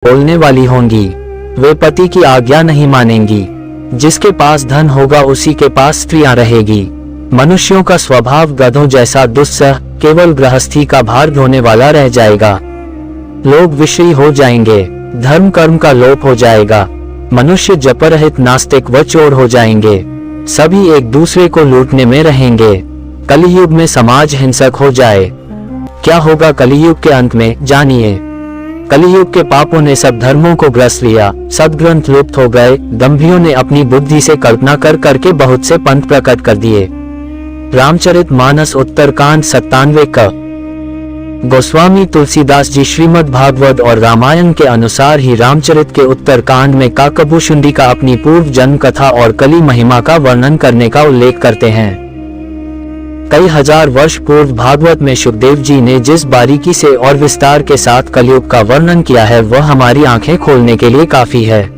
बोलने वाली होंगी। वे पति की आज्ञा नहीं मानेंगी। जिसके पास धन होगा उसी के पास स्त्रियां रहेगी। मनुष्यों का स्वभाव गधों जैसा दुस्सह, केवल गृहस्थी का भार ढोने वाला रह जाएगा। लोग विषयी हो जाएंगे, धर्म कर्म का लोप हो जाएगा। मनुष्य जपरहित नास्तिक व चोर हो जाएंगे। सभी एक दूसरे को लूटने में रहेंगे। कलियुग में समाज हिंसक हो जाए। क्या होगा कलियुग के अंत में, जानिए। कलियुग के पापों ने सब धर्मों को ग्रस लिया, सद्ग्रंथ लुप्त हो गए। दंभियों ने अपनी बुद्धि से कल्पना कर करके बहुत से पंथ प्रकट कर दिए। रामचरित मानस उत्तरकांड 97 क। गोस्वामी तुलसीदास जी श्रीमद् भागवत और रामायण के अनुसार ही रामचरित के उत्तरकांड में काकभूषुंडी का अपनी पूर्व जन्म कथा और कली महिमा का वर्णन करने का उल्लेख करते हैं। कई हजार वर्ष पूर्व भागवत में सुखदेव जी ने जिस बारीकी से और विस्तार के साथ कलयुग का वर्णन किया है वह हमारी आंखें खोलने के लिए काफी है।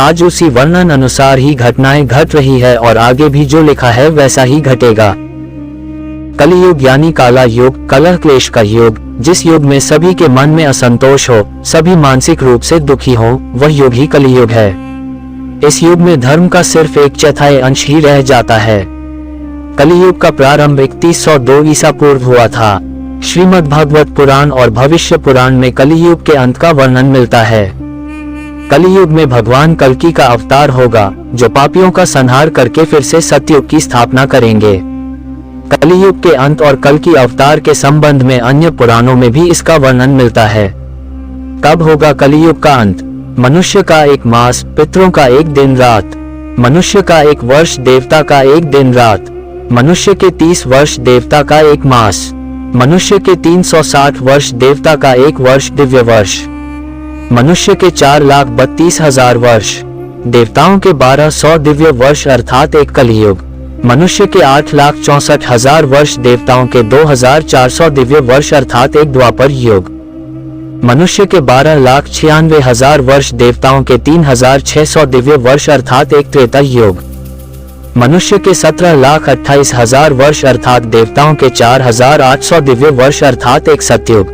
आज उसी वर्णन अनुसार ही घटनाएं घट रही है और आगे भी जो लिखा है वैसा ही घटेगा। कलियुग यानी काला युग, कलह क्लेश का युग, जिस युग में सभी के मन में असंतोष हो, सभी मानसिक रूप से दुखी हो, वह युग ही कलियुग है। इस युग में धर्म का सिर्फ 1/4 अंश ही रह जाता है। कलियुग का प्रारंभ 3102 ईसा पूर्व हुआ था। श्रीमद् भागवत पुराण और भविष्य पुराण में कलियुग के अंत का वर्णन मिलता है। कलियुग में भगवान कल्कि का अवतार होगा, जो पापियों का संहार करके फिर से सतयुग की स्थापना करेंगे। कलियुग के अंत और कल्कि अवतार के संबंध में अन्य पुराणों में भी इसका वर्णन मिलता है। कब होगा कलियुग का अंत? मनुष्य का 1 मास, पितरों का 1 दिन रात। मनुष्य का 1 वर्ष, देवता का 1 दिन रात। मनुष्य के 30 वर्ष, देवता का 1 मास। मनुष्य के 360 वर्ष, देवता का 1 वर्ष दिव्य वर्ष। मनुष्य के 4,32,000 वर्ष, देवताओं के 1200 दिव्य वर्ष अर्थात एक कलियुग। मनुष्य के 8,64,000 वर्ष, देवताओं के 2,400 दिव्य वर्ष अर्थात एक द्वापर युग। मनुष्य के 12,96,000 वर्ष, देवताओं के 3,600 दिव्य वर्ष अर्थात एक त्रेता युग। मनुष्य के 17,28,000 वर्ष अर्थात देवताओं के 4,800 दिव्य वर्ष अर्थात एक सतयुग।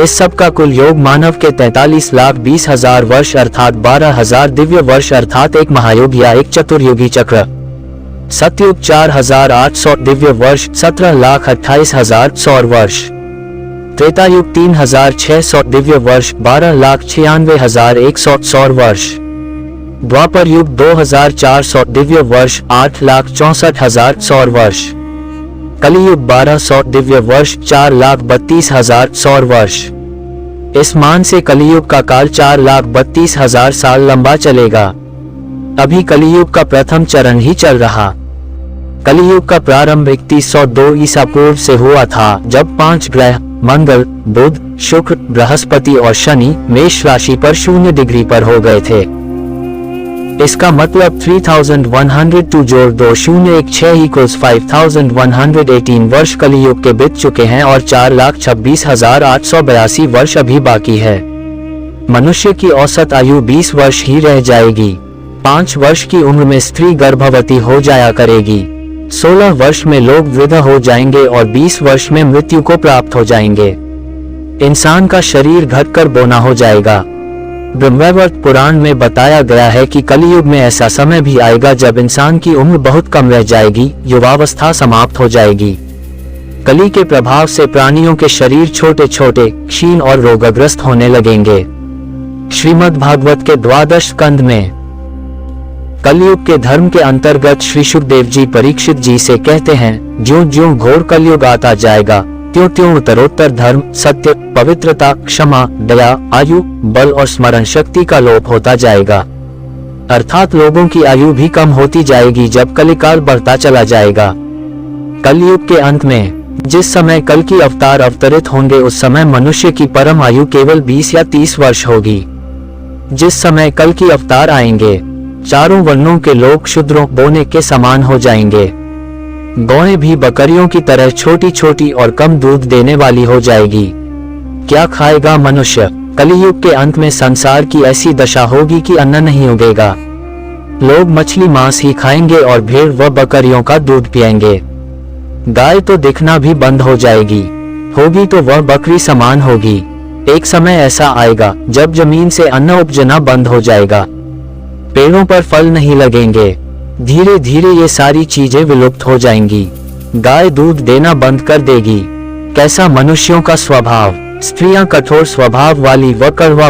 इस सब का कुल योग मानव के 43,20,000 वर्ष अर्थात 12,000 दिव्य वर्ष अर्थात एक महायुग या एक चतुर्युगी चक्र। सतयुग 4,800 दिव्य वर्ष, 17,28,000 सौर वर्ष। त्रेता युग 3,600 दिव्य वर्ष, 12,96,100 सौर वर्ष। द्वापर युग 2,400 दिव्य वर्ष, 8,64,000 सौर वर्ष। कलियुग 1,200 दिव्य वर्ष, 4,32,000 सौर वर्ष। इस मान से कलियुग का काल 4,32,000 साल लंबा चलेगा। अभी कलियुग का प्रथम चरण ही चल रहा। कलियुग का प्रारंभ 3102 ईसा पूर्व से हुआ था, जब 5 ग्रह मंगल, बुध, शुक्र, बृहस्पति और शनि मेष राशि पर 0 डिग्री पर हो गए थे। इसका मतलब 3102 जोड़ 2016 = 5118 वर्ष कलियुग के बीत चुके हैं और 4,26,882 वर्ष अभी बाकी है। मनुष्य की औसत आयु 20 वर्ष ही रह जाएगी। 5 वर्ष की उम्र में स्त्री गर्भवती हो जाया करेगी। 16 वर्ष में लोग वृद्ध हो जाएंगे और 20 वर्ष में मृत्यु को प्राप्त हो जाएंगे। इंसान का शरीर घटकर बौना हो जाएगा। ब्रह्मवैवर्त पुराण में बताया गया है कि कलियुग में ऐसा समय भी आएगा जब इंसान की उम्र बहुत कम रह जाएगी, युवावस्था समाप्त हो जाएगी। कली के प्रभाव से प्राणियों के शरीर छोटे छोटे, क्षीण और रोगग्रस्त होने लगेंगे। श्रीमद् भागवत के 12 स्कंद में कलयुग के धर्म के अंतर्गत श्री सुखदेव जी परीक्षित जी से कहते हैं, ज्यों ज्यों घोर कलयुग आता जाएगा त्यों त्यों उत्तरोत्तर धर्म, सत्य, पवित्रता, क्षमा, दया, आयु, बल और स्मरण शक्ति का लोप होता जाएगा। अर्थात लोगों की आयु भी कम होती जाएगी जब कलिकाल बढ़ता चला जाएगा। कलयुग के अंत में जिस समय कल की अवतार अवतरित होंगे उस समय मनुष्य की परम आयु केवल 20 या 30 वर्ष होगी। जिस समय कल की अवतार आएंगे चारों वर्णों के लोग शूद्रों बोने के समान हो जाएंगे। गौएं भी बकरियों की तरह छोटी छोटी और कम दूध देने वाली हो जाएगी। क्या खाएगा मनुष्य? कलियुग के अंत में संसार की ऐसी दशा होगी कि अन्न नहीं उगेगा। लोग मछली मांस ही खाएंगे और भेड़ व बकरियों का दूध पिएंगे। गाय तो दिखना भी बंद हो जाएगी, होगी तो वह बकरी समान होगी। एक समय ऐसा आएगा जब जमीन से अन्न उपजना बंद हो जाएगा, पेड़ों पर फल नहीं लगेंगे, धीरे धीरे ये सारी चीजें विलुप्त हो जाएंगी। गाय दूध देना बंद कर देगी। कैसा मनुष्यों का स्वभाव। स्त्रियां कठोर स्वभाव वाली व कड़वा